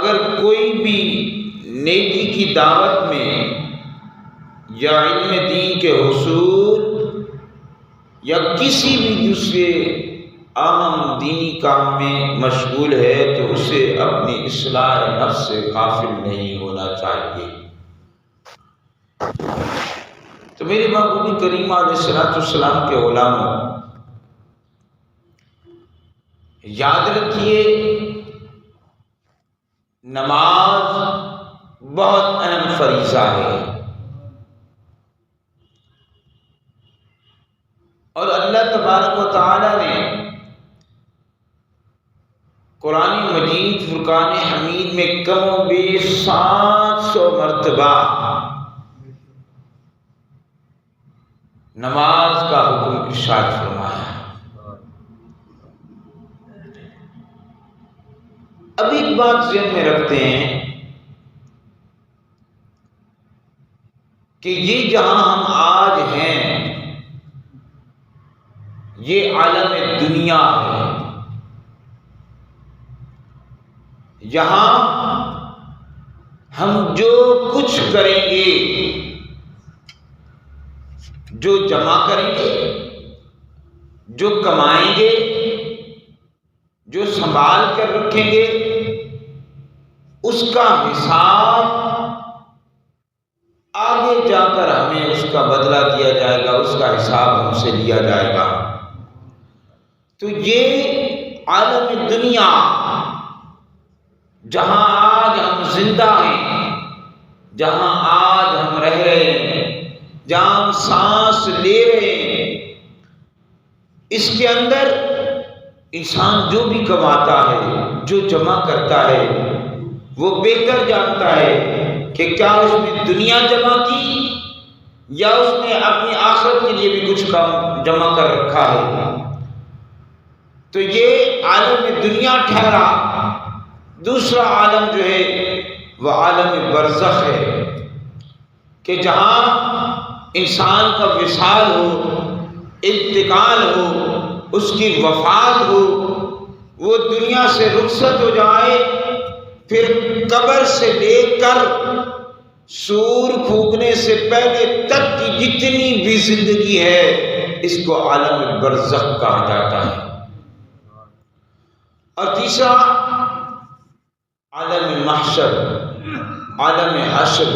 اگر کوئی بھی نیکی کی دعوت میں یا علم دین کے حصول یا کسی بھی دوسرے اہم دینی کام میں مشغول ہے تو اسے اپنی اصلاح نفس سے غافل نہیں ہونا چاہیے۔ تو میرے محبوب کریم علیہ السلام کے غلاموں، یاد رکھیے نماز بہت اہم فریضہ ہے، اور اللہ تبارک و تعالی نے قرآن مجید فرقان حمید میں کم و بیش 700 مرتبہ نماز کا حکم ارشاد فرمایا۔ اب ایک بات ذہن میں رکھتے ہیں کہ یہ جہاں ہم آج ہیں یہ عالم دنیا ہے، یہاں ہم جو کچھ کریں گے، جو جمع کریں گے، جو کمائیں گے، جو سنبھال کر رکھیں گے، اس کا حساب آگے جا کر ہمیں اس کا بدلہ دیا جائے گا، اس کا حساب ہم سے لیا جائے گا۔ تو یہ عالم دنیا جہاں آج ہم زندہ ہیں، جہاں آج ہم رہ رہے ہیں، جہاں ہم سانس لے رہے ہیں، اس کے اندر انسان جو بھی کماتا ہے، جو جمع کرتا ہے، وہ بہتر جانتا ہے کہ کیا اس نے دنیا جمع کی یا اس نے اپنی آخرت کے لیے بھی کچھ کام جمع کر رکھا ہے۔ تو یہ عالم دنیا ٹھہرا۔ دوسرا عالم جو ہے وہ عالم برزخ ہے کہ جہاں انسان کا وصال ہو، انتقال ہو، اس کی وفات ہو، وہ دنیا سے رخصت ہو جائے، پھر قبر سے لے کر سور پھونکنے سے پہلے تک کی جتنی بھی زندگی ہے اس کو عالم برزخ کہا جاتا ہے۔ اور تیسرا عالم محشر، عالم حشر،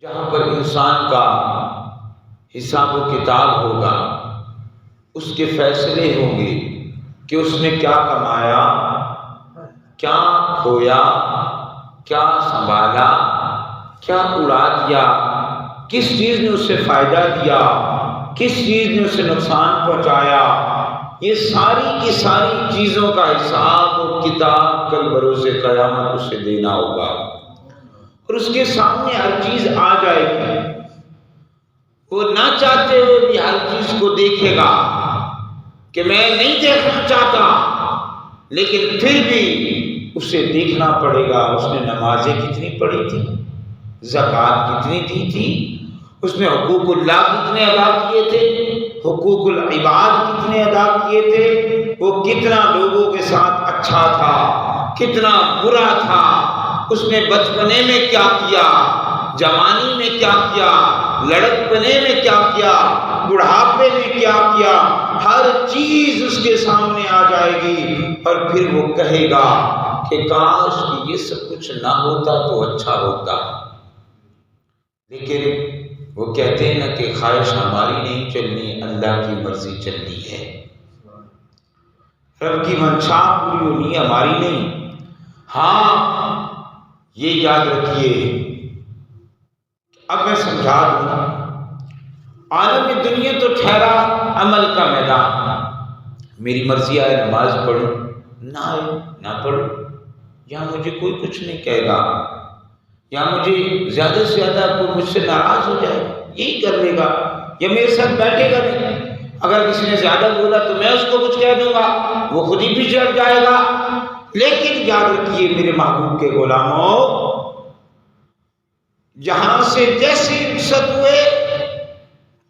جہاں پر انسان کا حساب و کتاب ہوگا، اس کے فیصلے ہوں گے کہ اس نے کیا کمایا، کیا کھویا، کیا سنبھالا، کیا اڑا دیا، کس چیز نے اسے فائدہ دیا، کس چیز نے اسے نقصان پہنچایا۔ یہ ساری کی ساری چیزوں کا حساب و کتاب کل بروز قیامت اسے دینا ہوگا، اور اس کے سامنے ہر چیز آ جائے گی۔ وہ نہ چاہتے ہوئے بھی ہر چیز کو دیکھے گا کہ میں نہیں دیکھنا چاہتا، لیکن پھر بھی اسے دیکھنا پڑے گا۔ اس نے نمازیں کتنی پڑھی تھی، زکوٰۃ کتنی دی تھی، اس نے حقوق اللہ کتنے ادا کیے تھے، حقوق العباد کتنے ادا کیے تھے، وہ کتنا لوگوں کے ساتھ اچھا تھا، کتنا برا تھا، اس نے بچپنے میں کیا کیا، جوانی میں کیا کیا، لڑکپنے میں کیا کیا، بڑھاپے میں کیا کیا، ہر چیز اس کے سامنے آ جائے گی، اور پھر وہ کہے گا کہ کاش کہ یہ سب کچھ نہ ہوتا تو اچھا ہوتا۔ لیکن وہ کہتے ہیں نا کہ خواہش ہماری نہیں چلنی، اللہ کی مرضی چلنی ہے، رب کی منشا پوری ہونی ہماری نہیں۔ ہاں یہ یاد رکھیے، اب میں سمجھا دوں، عالم دنیا تو ٹھہرا عمل کا میدان، میری مرضی آئے نماز پڑھوں، نہ آئے نہ پڑھوں، یا مجھے کوئی کچھ نہیں کہے گا، یا مجھے زیادہ سے زیادہ کوئی مجھ سے ناراض ہو جائے گا، یہی کر لے گا، یا میرے ساتھ بیٹھے گا نہیں، اگر کسی نے زیادہ بولا تو میں اس کو کچھ کہہ دوں گا، وہ خود ہی پیچھے ہٹ جائے گا۔ لیکن یاد رکھیے میرے محبوب کے غلاموں، جہاں سے جیسے رخصت ہوئے،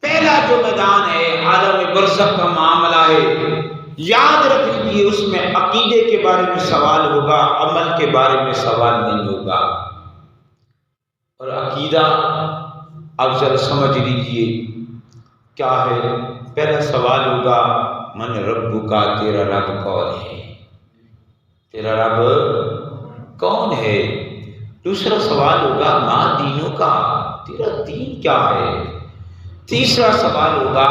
پہلا جو میدان ہے عالم برزخ کا معاملہ ہے، یاد رکھ لیجیے اس میں عقیدے کے بارے میں سوال ہوگا، عمل کے بارے میں سوال نہیں ہوگا۔ اور عقیدہ آپ ذرا سمجھ لیجیے کیا ہے۔ پہلا سوال ہوگا من رب کا، تیرا رب کون ہے، تیرا رب کون ہے۔ دوسرا سوال ہوگا ما دینوں کا، تیرا دین کیا ہے۔ تیسرا سوال ہوگا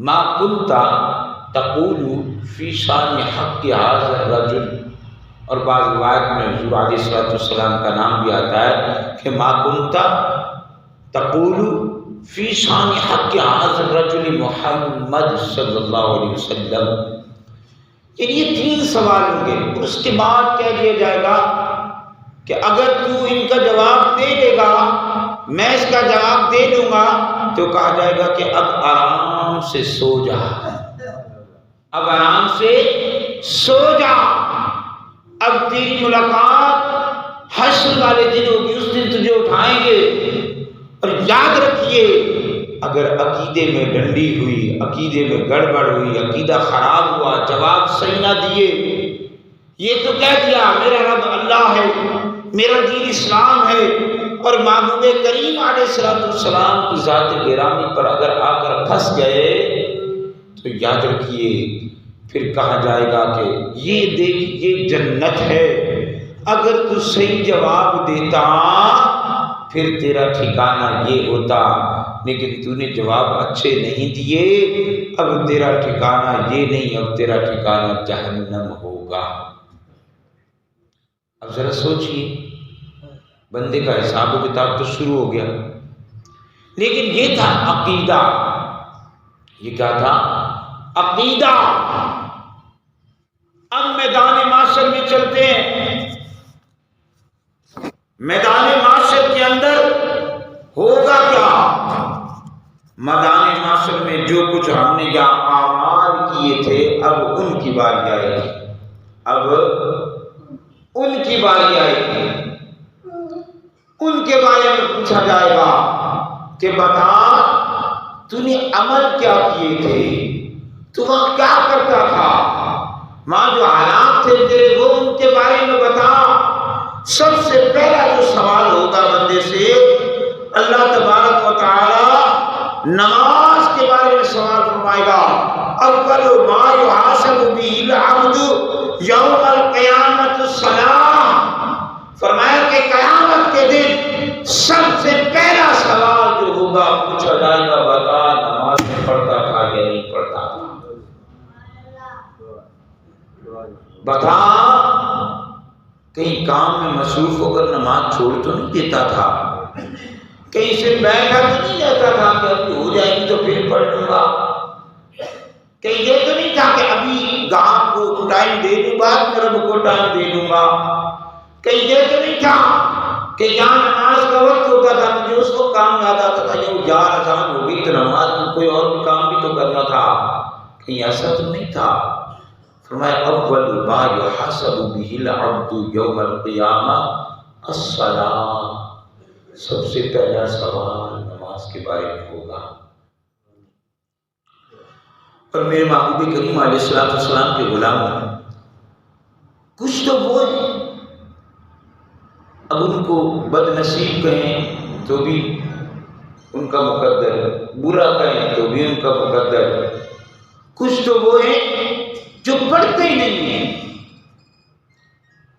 ما کنت تقول فی شان حق ھذا الرجل، اور بعض روایت میں حضور علیہ الصلوۃ والسلام کا نام بھی آتا ہے کہ ما کنت تقول فی شان حق ھذا الرجل محمد صلی اللہ علیہ وسلم۔ یعنی یہ تین سوال ہوں گے، اور اس کے بعد کہہ دیا جائے گا کہ اگر تو ان کا جواب دے دے گا، میں اس کا جواب دے دوں گا، تو کہا جائے گا کہ اب آرام سے سو جا، اب آرام سے سو جا، اب تیری ملاقات حشر والے دن ہوگی، اس دن تجھے اٹھائیں گے۔ اور یاد رکھیے اگر عقیدے میں ڈنڈی ہوئی، عقیدے میں گڑبڑ ہوئی، عقیدہ خراب ہوا، جواب صحیح نہ دیے، یہ تو کہہ دیا میرا رب اللہ ہے، میرا دین اسلام ہے، اور محبوب کریم علیہ السلام کی ذات گرامی پر اگر آ کر پھنس گئے تو یاد رکھیے پھر کہا جائے گا کہ یہ دیکھ یہ جنت ہے۔ اگر تو صحیح جواب دیتا پھر تیرا ٹھکانہ یہ ہوتا، لیکن تو نے جواب اچھے نہیں دیے، اب تیرا ٹھکانہ یہ نہیں، اب تیرا ٹھکانہ جہنم ہوگا۔ اب ذرا سوچئے، بندے کا حساب و کتاب تو شروع ہو گیا، لیکن یہ تھا عقیدہ۔ یہ کیا تھا؟ عقیدہ۔ اب میدان معاشر میں چلتے ہیں۔ میدان معاشر کے اندر ہوگا کیا؟ میدان معاشر میں جو کچھ ہم نے یا اعمال کیے تھے اب ان کی باری آئے گی، اب ان کی باری آئے گی۔ ان کے بارے میں پوچھا جائے گا کہ بتا تو نے عمل کیا کیے تھے، تو وہاں کیا کرتا تھا، وہاں جو حالات تھے تیرے وہ ان کے بارے میں بتا۔ سب سے پہلا جو سوال ہوگا بندے سے، اللہ تبارک و تعالی نماز کے بارے میں سوال فرمائے گا۔ اول ما یحاسب به العبد یوم القیامت الصلاۃ، فرمایا کہ قیامت کے دن سب سے پہلا سوال جو ہوگا پوچھا جائے گا بتا نماز میں پڑھتا تھا یا نہیں پڑھتا تھا، بتا کہیں کام میں مصروف ہو کر نماز چھوڑ تو نہیں دیتا تھا، کہیں سے بیٹھا تو نہیں رہتا تھا کہ ابھی ہو جائے گی تو پھر پڑھ لوں گا، کہیں یہ تو نہیں تھا کہ ابھی گاہک کو ٹائم دے دوں بعد میں رب کو ٹائم دے دوں گا، کہیں یہ تو نہیں تھا کہ جہاں نماز کا وقت ہوتا تھا مجھے اس کو کام یاد آتا تھا یہ یار اذان ہو گئی تو نماز میں کوئی اور بھی کام بھی تو کرنا تھا، کہیں ایسا تو نہیں تھا۔ فرمایا اول ما یحاسب به العبد یوم القیامہ الصلاۃ، سب سے پہلا سوال نماز کے بارے میں ہوگا۔ اور میرے محبوب کریم علیہ السلام کے غلام کچھ تو وہ ہیں، اب ان کو بد نصیب کہیں تو بھی ان کا مقدر، برا کہیں تو بھی ان کا مقدر، کچھ تو وہ ہیں جو پڑھتے ہی نہیں ہیں،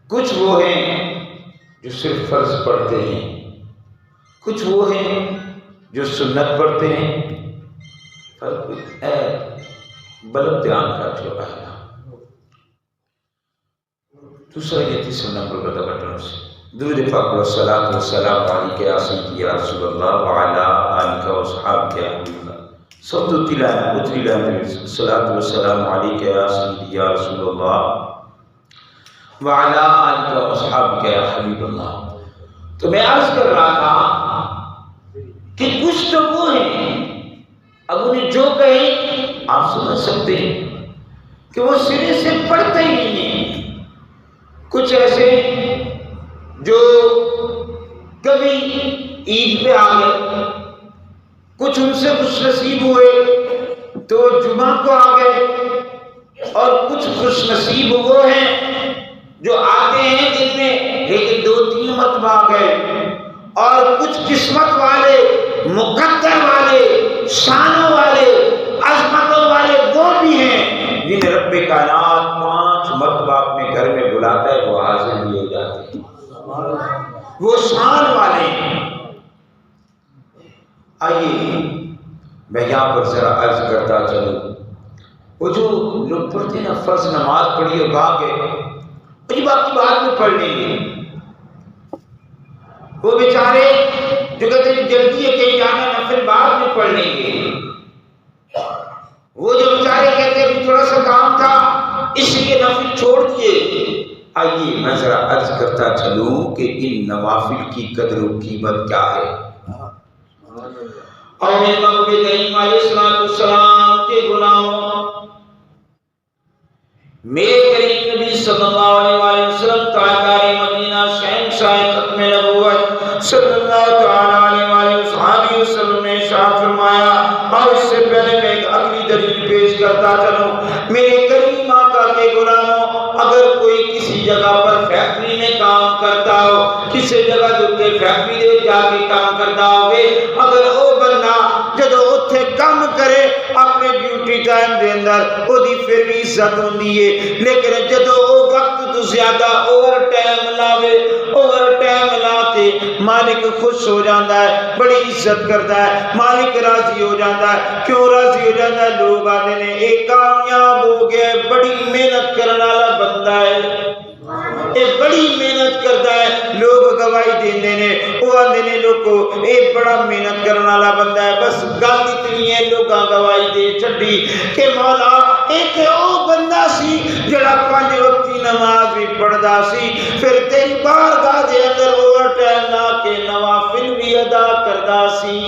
کچھ وہ ہیں جو صرف فرض پڑھتے ہیں، کچھ وہ ہیں جو سنت پڑھتے ہیں، فرق ہے بلب دھیان کا جو پہلا۔ دوسرا یہ تیسرا نمبر بتا بٹنوں سے درود پاک و صلاۃ و سلام علیک یا سیدی یا رسول اللہ وعلی آلک و اصحابک یا حبیب اللہ صد التلاوۃ صلاۃ و سلام علیک یا سیدی یا رسول اللہ وعلی آلک و اصحابک یا حبیب اللہ۔ تو میں عرض کر رہا تھا کہ کچھ تو وہ ہیں، اب انہیں جو کہیں آپ سمجھ سکتے ہیں کہ وہ سرے سے پڑھتے ہی نہیں ہیں، کچھ ایسے جو کبھی عید پہ آ گئے، کچھ ان سے خوش نصیب ہوئے تو جمعہ کو آ گئے، اور کچھ خوش نصیب وہ ہیں جو آتے ہیں دن میں لیکن 2-3 مرتبہ آ گئے، اور کچھ قسمت والے، مقدر والے، شانوں والے، عظمتوں والے وہ بھی ہیں جنہیں رب کائنات 5 مرتبہ اپنے گھر میں بلاتا ہے، وہ حاضر بھی ہو جاتے ہیں، وہ شان والے ہیں۔ آئیے میں یہاں پر ذرا عرض کرتا چلوں، وہ جو لوگ پڑھتے ہیں نا فرض نماز پڑھی اور بھاگ گئے، یہ باقی بعد میں پڑھ لیں گے، وہ بیچارے جو کہتے ہیں جلدی ہے کہیں جانا، نفل بعد میں پڑھ لیں گے، وہ جو بیچارے کہتے ہیں تھوڑا سا کام تھا اس لیے نفل چھوڑ دیے۔ آئیے میں ذرا عرض کرتا چلوں کہ ان نوافل کی قدر و قیمت کیا ہے۔ اور محبوب کریم علیہ السلام کے غلاموں، میرے کریم نبی صلی اللہ علیہ وسلم تاجدار مدینہ شہنشاہ ختم نبوت صلی اللہ علیہ وسلم نے ارشاد فرمایا، اور اس سے پہلے میں ایک اگلی دلیل پیش کرتا چلوں، میرے کریم آقا کے غلاموں، اگر کوئی کسی جگہ پر فیکٹری میں کام کرتا ہو، کسی جگہ جو فیکٹری دے جا کے کام کرتا ہوئے، اگر وہ بندہ جدو اتھے کام کرے اپنے ڈیوٹی ٹائم دے اندر وہ دی پھر بھی عزت ہوندی ہے، لیکن جدو وہ وقت تو زیادہ اوور ٹائم لاوے، اوور ٹائم لا کے مالک خوش ہو جاتا ہے، بڑی عزت کرتا ہے، مالک راضی ہو جاتا ہے۔ کیوں راضی ہو جاتا ہے؟ لوگ آتے ہیں ایک کامیاب ہو گیا، بڑی محنت کرنے والا بندہ ہے، ایک بڑی محنت کرتا ہے، لوگ گواہی دیندے نے، وہ آندے نے لوگوں ایک بڑا محنت کرنے والا بندہ ہے، بس گل اتنی ہے لوگاں گواہی دے چھڈی کہ مولا ایک او بندہ سی جڑا 5 وقت کی نماز بھی پڑھدا سی، پھر تیری بارگاہ دے اندر اوور ٹائم لا کے نوافل بھی ادا کردا سی۔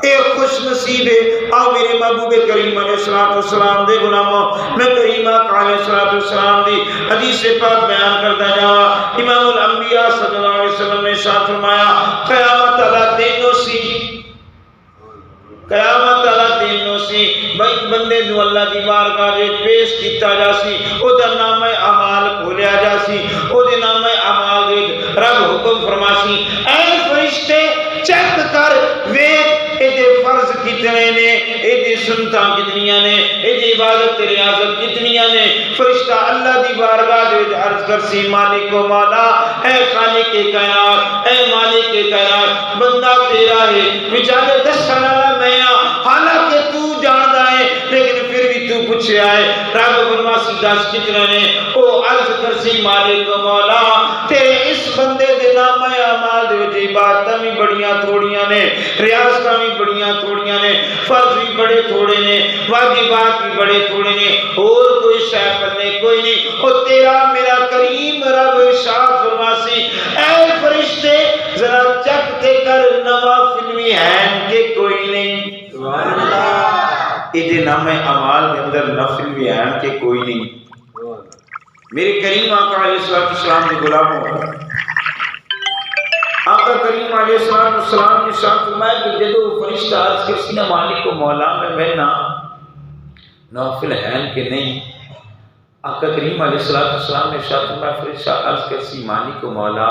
ایک خوش نصیب ہے۔ آؤ میرے محبوب کریم علیہ السلام دے غلاموں، میں کریم آقا علیہ السلام دی حدیث پاک بیان کرتا جاواں۔ امام الانبیاء صلی اللہ علیہ وسلم نے ارشاد فرمایا، قیامت والا دن نو سی، قیامت والا دن نو سی، بندے نو اللہ دی بارگاہ وچ پیش کیتا جاسی، او دا نام اعمال کھولیا جاسی، او دے نام اعمال وچ رب حکم فرماسی، اے فرشتے چیک کر ویکھ اے دے فرض کتنے نے، اے دے سنتاں کتنیاں نے، اے دی عبادت ریاضت کتنیاں نے۔ فرشتہ اللہ دی بارگاہ وچ عرض کرسی، مالک و مولا، اے خالق کائنات، اے مالک کائنات، بندہ تیرا ہے، بیچارے دسن والا میں ہاں، حالانکہ تو جاندا ہے لیکن پھر بھی تو پوچھیا ہے۔ رب فرماسی دس کتنے نے، او عرض کرسی مالک و مولا تیرے اس بندے دے نام اعمال دے وچ عبادتاں بھی بڑیاں تھوڑیاں نے، ریاضتاں بھی بڑیاں تھوڑیاں نے، فرض بھی بڑے تھوڑے نے، واجبات بھی بڑے تھوڑے نے، اور کوئی شے پلے کوئی نہیں۔ او تیرا میرا کریم رب ارشاد فرماسی، اے فرشتے ذرا چیک تے کر نوافل بھی ہیں کہ کوئی نہیں۔ سبحان اللہ۔ یہ نام اعمال کے اندر نفل بھی ہیں کہ کوئی نہیں۔ میرے کریم آقا علیہ السلام کے غلاموں، آقا کریم علیہ السلام نے ارشاد فرمایا کہ جدو فرشتہ عرض کرسی نا مالک و مولا میں نا نوافل ہیں کہ نہیں، آقا کریم علیہ السلام نے ارشاد فرمایا فرشتہ عرض کرسی مالک و مولا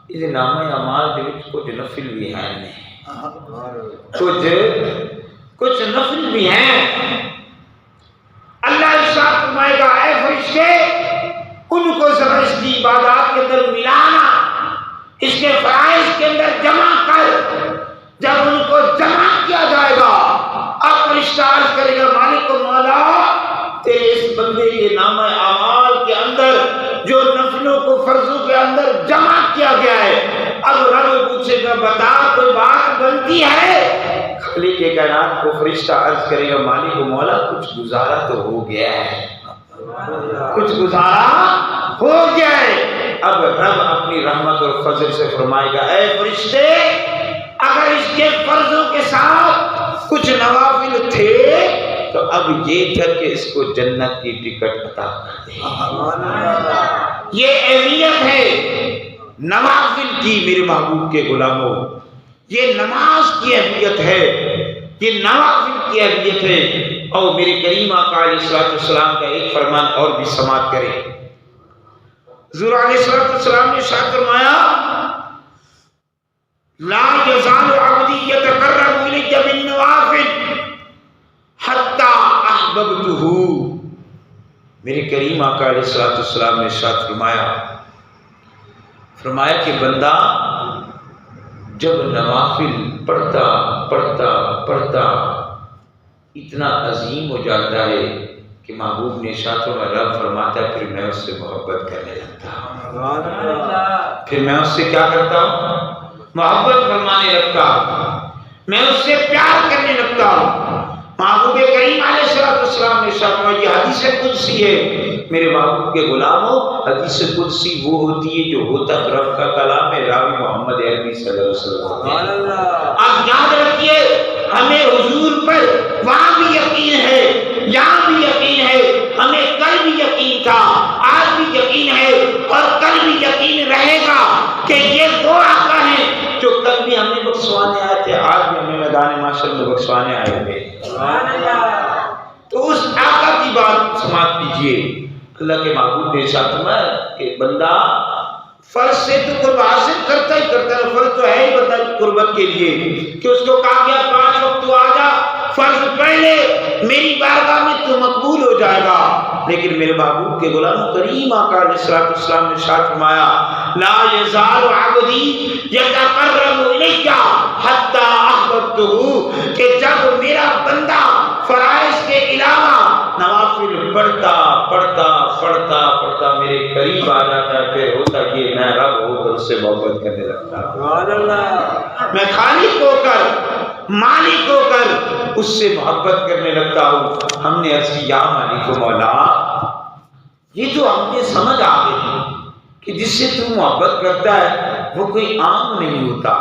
یہ نام اعمال دے وچ کچھ نفل بھی ہیں نہیں، کچھ نفل بھی ہیں۔ اللہ ارشاد فرمائے گا، اے فرشتے ان کو ذرا اس کی عبادات کے اندر ملانا، اس کے فرائض کے اندر جمع کر۔ جب ان کو جمع کیا جائے گا اب فرشتہ عرض کرے گا، مالک و مولا تیرے اس بندے کے نام اعمال کے اندر جو نفلوں کو فرضوں کے اندر جمع کیا گیا ہے، اب رب پوچھے گا بتا کوئی بات بنتی ہے؟ خالق کائنات کو فرشتہ عرض کرے گا، مالک و مولا کچھ گزارا تو ہو گیا ہے، کچھ گزارا ہو گیا ہے۔ اب رب اپنی رحمت اور فضل سے فرمائے گا، اے فرشتے اگر اس کے فرضوں کے ساتھ کچھ نوافل تھے تو اب یہ کر کے اس کو جنت کی ٹکٹ عطا کر دے۔ یہ اہمیت ہے نوافل کی میرے محبوب کے غلاموں، یہ نماز کی اہمیت ہے، یہ نوافل کی اہمیت ہے۔ اور میرے کریم آقا علیہ السلام کا ایک فرمان اور بھی سماعت کریں۔ حضور علیہ السلام نے ارشاد فرمایا لا یزال عبدی یتقرب الی بالنوافل حتی احببتہ۔ میرے کریم آقا علیہ السلام نے ارشاد فرمایا کہ بندہ جب نوافل پڑھتا پڑھتا پڑھتا اتنا عظیم ہو جاتا ہے کہ محبوب نے ارشاد فرمایا، رب فرماتا ہے پھر میں اس سے محبت کرنے لگتا ہوں، پھر میں اس سے کیا کرتا ہوں؟ محبت فرمانے لگتا ہوں، میں اس سے پیار کرنے لگتا ہوں۔ محبوب کریم علیہ السلام نے ارشاد فرمایا، یہ حدیث قدسی ہے میرے محبوب کے غلاموں، حدیث قدسی وہ ہوتی ہے جو ہوتا رب کا کلام ہے، راوی محمد عربی صلی اللہ علیہ وسلم۔ آپ یاد رکھیے ہمیں حضور پر وہاں بھی یقین ہے، یہاں بھی یقین ہے، ہمیں کل بھی یقین تھا، آج بھی یقین ہے اور کل بھی یقین رہے گا کہ یہ وہ آقا ہیں جو کل بھی ہمیں بخشوانے آئے تھے، آج بھی ہمیں میدان محشر میں بخشوانے آئے تھے۔ تو اس آقا کی بات سماعت کیجیے۔ اللہ کے محبوب نے ارشاد فرمایا کہ بندہ فرض سے تو قرب حاصل کرتا ہی کرتا ہے، فرض تو ہے ہی بندہ کی قربت کے لیے کہ اس کو کہا گیا 5 وقت تو آ جا، فرض پڑھ لے، میری بارگاہ میں تو مقبول ہو جائے گا۔ لیکن میرے محبوب کے غلام کریم آقا علیہ السلام نے ارشاد فرمایا لا یزال عبدی یتقرب الی حتی احببتہ، کہ جب میرا بندہ فرائض کے علاوہ نوافل پڑھتا پڑھتا پڑھتا پڑھتا میرے قریب آ جاتا ہے، پھر ہوتا کہ میں رب ہو کر اس سے محبت کرنے لگتا ہوں، میں خالق ہو کر مالک ہو کر اس سے محبت کرنے لگتا ہوں۔ ہم نے عرض کی یا مالک و مولا، یہ جو ہم نے سمجھ آ گئی کہ جس سے تو محبت کرتا ہے وہ کوئی عام نہیں ہوتا،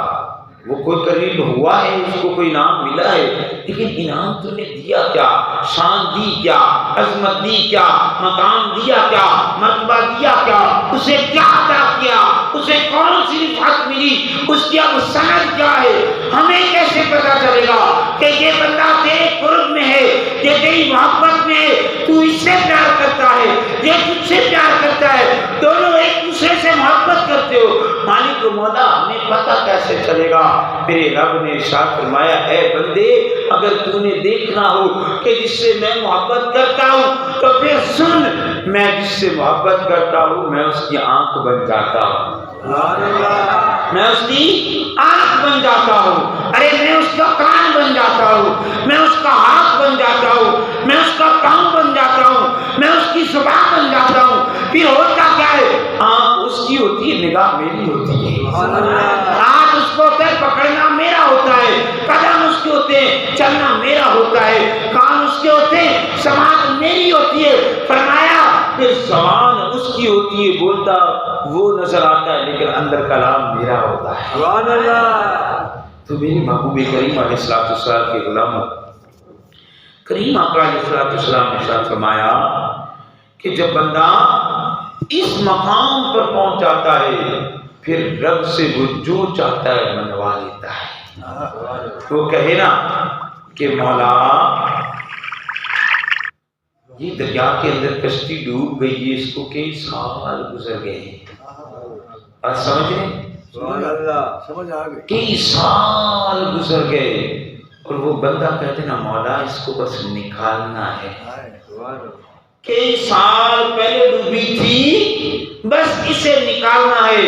وہ کوئی قریب ہوا ہے، اس کو کوئی انعام ملا ہے، لیکن انعام تم نے دیا کیا؟ شان دی کیا؟ عظمت دی کیا؟ مقام دیا کیا؟ مرتبہ دیا کیا؟ اسے کیا عطا کیا؟ اسے کون سی رفعت ملی؟ اس کی اب سند کیا ہے؟ ہمیں کیسے پتا چلے گا کہ یہ بندہ تیرے قرب میں ہے، یہ تیری محبت میں ہے، تو اس سے پیار کرتا ہے، یہ تجھ سے پیار کرتا ہے، دونوں ایک دوسرے سے محبت کرتے ہو؟ مالک و مولا ہمیں پتہ کیسے چلے گا؟ میرے رب نے ارشاد فرمایا اے بندے، اگر تو نے دیکھنا ہو کہ جس سے میں محبت کرتا ہوں تو پھر سن، میں جس سے محبت کرتا ہوں میں اس کی آنکھ بن جاتا ہوں، میں اس کی آنکھ بن جاتا ہوں، ارے میں اس کا کان بن جاتا ہوں، میں اس کا ہاتھ بن جاتا ہوں، میں اس کا کام بن جاتا ہوں، میں اس کی زبان بن جاتا ہوں۔ پھر ہوتا کیا ہے؟ آنکھ اس کی ہوتی ہے، نگاہ میری ہوتی ہے، ہاتھ اس کو ہوتا ہے پکڑنا میرا ہوتا ہے، قدم اس کے ہوتے ہیں چلنا میرا ہوتا ہے، کان اس کے ہوتے ہیں سماعت میری ہوتی ہے۔ فرمایا پھر زبان اس کی ہوتی ہے، بولتا وہ نظر آتا ہے لیکن اندر کلام میرا ہوتا ہے۔ سبحان اللہ۔ تو میری محبوب کریم علیہ السلام کے غلاموں، کریم آقا علیہ السلام نے ارشاد فرمایا کہ جب بندہ اس مقام پر پہنچ جاتا ہے پھر رب سے وہ جو چاہتا ہے منوا لیتا ہے۔ وہ کہے نا کہ مولا یہ دریا کے اندر کشتی ڈوب گئی ہے، اس کو کئی سال گزر گئے ہیں، اور سمجھ رہے سمجھ آ گئی، کئی سال گزر گئے، اور وہ بندہ کہتے نا مولا اس کو بس نکالنا ہے، کئی سال پہلے ڈوبی تھی بس اسے نکالنا ہے۔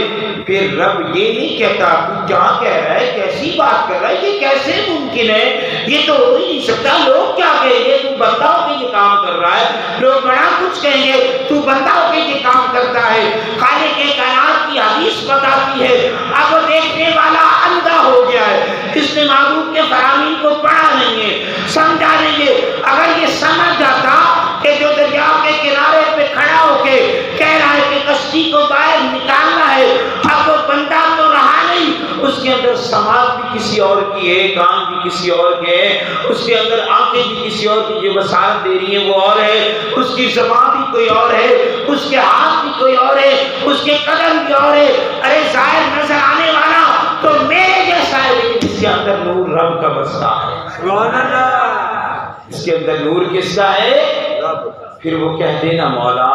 پھر رب یہ نہیں کہتا تو کیا کہہ رہا ہے، کیسی بات کر رہا ہے، یہ کیسے ممکن ہے، یہ تو ہو ہی نہیں سکتا، لوگ کیا کہیں گے، تو بندہ ہو کے یہ کام کر رہا ہے، لوگ بڑا کچھ کہیں گے، تو بندہ ہو کے یہ کام کرتا ہے۔ خالق کائنات کی حدیث بتاتی ہے اب دیکھنے والا اندھا ہو گیا ہے، اس نے محبوب کے فرامین کو پڑھا نہیں ہے، سمجھا نہیں ہے۔ اگر یہ سمجھ جاتا کہ جو دریا کے کنارے پہ کھڑا ہو کے کہہ رہا ہے کہ کشتی کو باہر نکالنا ہے، اب وہ بندہ تو رہا نہیں، اس کے اندر سماعت بھی کسی اور کی ہے، کان بھی کسی اور کے ہیں، اس کے اندر آنکھیں بھی کسی اور کی جو بصارت دے رہی ہیں وہ اور ہے، اس کی زبان بھی کوئی اور ہے، اس کے ہاتھ بھی کوئی اور ہے، اس کے قدم بھی اور ہے۔ ارے ظاہر نظر آنے والا تو میرے جیسا ہے، لیکن اس کے اندر نور رب کا بستا ہے۔ سبحان اللہ۔ اس اس کے اندر نور کس کا ہے؟ پھر وہ کہہ دینا مولا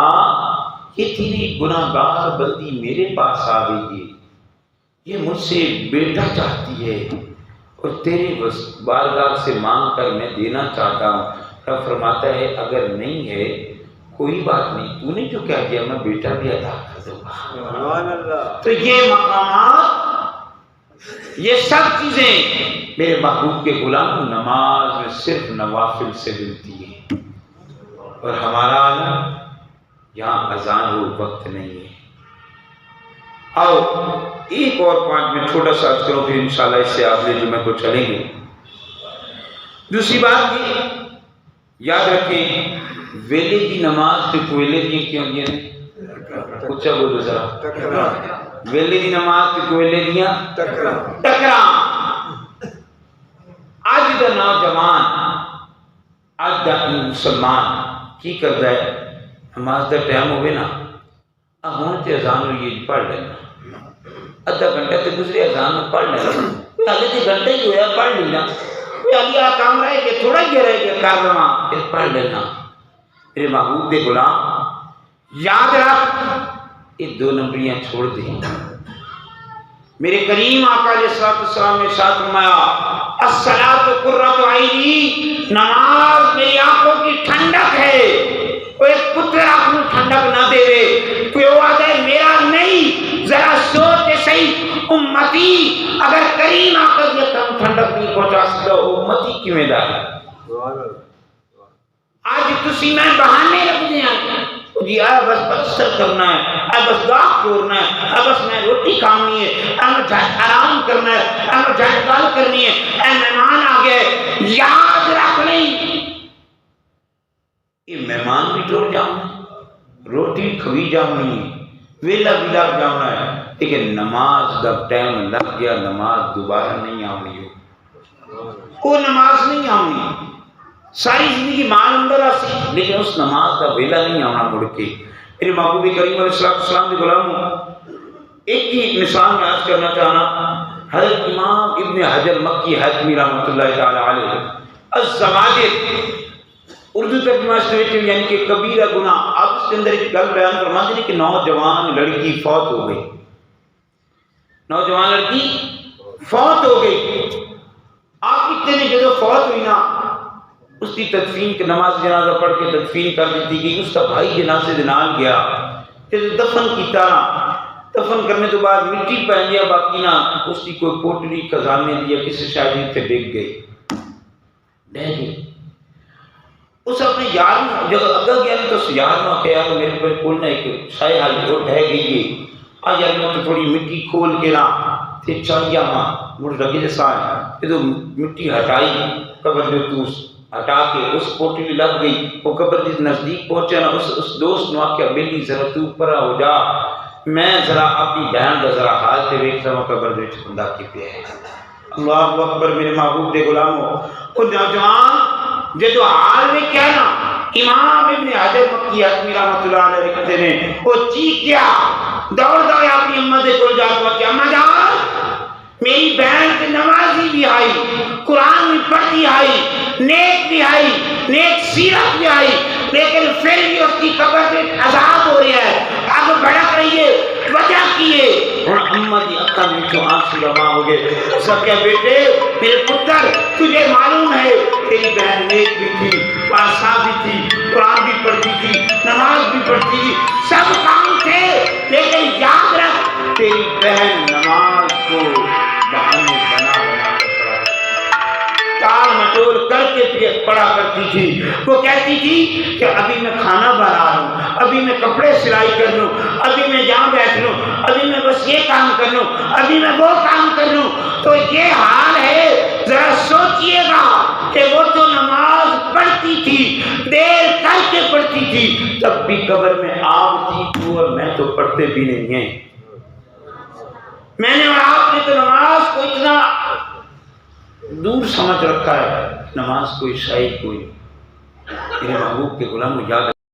یہ تیری گناہ گار بندی میرے پاس آ گئی ہے، یہ مجھ سے بیٹا چاہتی ہے اور تیرے بارگاہ سے مانگ کر میں دینا چاہتا ہوں۔ رب فرماتا ہے اگر نہیں ہے کوئی بات نہیں، تو نے جو کہہ دیا میں بیٹا بھی عطا کر دوں گا۔ تو یہ مقامات، یہ سب چیزیں میرے محبوب کے غلام نماز میں صرف نوافل سے ملتی ہیں، اور ہمارا یہاں اذان ہو وقت نہیں ہے۔ اور ایک اور پوائنٹ میں چھوٹا سا عرض کروں، پھر انشاءاللہ اس سے اگلے جمعے کو چلیں گے۔ دوسری بات یہ یاد رکھیں، ویلے کی نماز تے کوئلے دی کیوں ہوندیاں نے؟ اچھا بولو ذرا، ویلے دی نماز تے کوئلے دیاں ٹکراں۔ اج دا نوجوان، اج دا مسلمان کی کردا ہے؟ نماز دا ٹائم ہوئے نا، ہوں تے اذان ہوئی پڑھ لینا، ادھا گھنٹہ تے گزرے اذان پڑھ لینا، حالے تے گھنٹہ ہی ہویا پڑھ لینا، علی آ کام رہے کہ تھوڑا ہی رہ گیا کر لواں پھر پڑھ لینا۔ میرے محبوب دے غلام یاد رکھ، یہ دو نمبریاں چھوڑ دیں۔ میرے کریم آقا علیہ السلام نے ارشاد فرمایا الصلاۃ قرۃ عینی، نماز میری آنکھوں کی ٹھنڈک ہے۔ کوئی پتر آپ کو ٹھنڈک نہ دے دے، کوئی وعدہ میرا نہیں، ذرا سوچ صحیح امتی اگر کریم آقا یہ کم ٹھنڈک نہیں پہنچا سکتا امتی کیویں دا ہے؟ آج تسی میں بہانے لگ دے ہیں جی بس بسر کرنا ہے، بس گاہ توڑنا ہے، بس میں روٹی کھانی ہے، میں جھٹ آرام کرنا ہے، میں جھٹ گل کرنی ہے، مہمان آ گئے۔ یاد رکھ لیں یہ مہمان بھی ٹوٹ جاؤں، روٹی کھوی جاؤں، ویلا بھی لگ جانا ہے، لیکن نماز دا ٹائم لگ گیا، نماز دوبارہ نہیں آنی ہو، وہ نماز نہیں آنی، ساری زندگی مال اندر آسی لیکن اس نماز کا ویلا نہیں آنا مڑ کے۔ میرے محبوب کریم علیہ السلام کے غلاموں، ایک ہی مثال میں عرض کرنا چاہنا، حضرت امام ابن حجر مکی حتمی رحمۃ اللہ تعالی علیہ الزواجر، اردو ترجمہ اس میں یعنی کہ کبیرہ گناہ۔ اب اس کے اندر ایک گل بیان فرماتے ہیں کہ نوجوان لڑکی فوت ہو گئی، نوجوان لڑکی فوت ہو گئی۔ آپ کتنے نے جو فوت ہوئی نا، اس کی تدفین کی نماز جنازہ پڑھ کے تدفین کر دیتی گئی، اس کا بھائی جنازے دے نال گیا، پھر دفن کیتا نا، دفن کرنے تو بعد مٹی پہ گیا، باقی نہ اس کی کوئی پوٹلی خزانے دیا کسی شاید تے ڈگ گئی، ڈہ گئی۔ اس اپنے یار جب اگا گیا تو اس یار نے کہا یار میرے پر کول نہ ایک شاید حال جو ڈہ گئی آ یار میں تو تھوڑی مٹی کھول کے نا تے چاہیا ماں مڑ لگے جیسا ہے، یہ تو مٹی ہٹائی قبر جو تو ہٹا کے اس پوٹلی لگ گئی، وہ قبر جس نزدیک پہنچا نا، اس دوست نے آخیا بیلی ذرا تو اوپر ہو جا، میں ذرا اپنی بہن کا ذرا حال سے ویکھ رہا ہوں قبر وچ بندہ کی پہ ہے۔ اللہ اکبر میرے محبوب دے غلاموں، وہ نوجوان جدو حال میں کیا نا، امام ابن حجر مکی حتمی رحمۃ اللہ علیہ کہتے ہیں وہ چیخ گیا، دوڑ دوڑ اپنی اماں دے کول جا کے کہ اماں جان میری بہن کی نمازی بھی آئی، قرآن بھی پڑھتی آئی، نیک بھی آئی، نیک سیرت بھی آئی، لیکن پھر بھی اس کی قبر میں عذاب ہو رہا ہے، اب بھڑک رہی ہے، وجہ کی ہے؟ اور اماں دی اکھاں وچوں آنسو رواں ہو گئے۔ سب کہا بیٹے میرے پتر تجھے معلوم ہے تیری بہن نیک بھی تھی، پاسا بھی تھی، قرآن بھی پڑھتی تھی، نماز بھی پڑھتی تھی، سب کام تھے، لیکن یاد رکھ تیری بہن نماز کو بہانے بنا بنا کر پڑھا، ٹال مٹول کر کے پڑھا کرتی تھی۔ وہ کہتی تھی کہ ابھی میں کھانا بنا لوں، ابھی میں کپڑے سلائی کر لوں، ابھی میں جہاں بیٹھ لوں، ابھی میں بس یہ کام کر لوں، ابھی میں وہ کام کر لوں۔ تو یہ حال ہے، ذرا سوچئے گا کہ وہ تو نماز پڑھتی تھی، دیر کر کے پڑھتی تھی، تب بھی قبر میں آگ تھی، اور میں تو پڑھتے بھی نہیں ہیں۔ میں نے اور آپ نے تو نماز کو اتنا دور سمجھ رکھا ہے، نماز کوئی شاید کوئی۔ میرے محبوب کے غلام یاد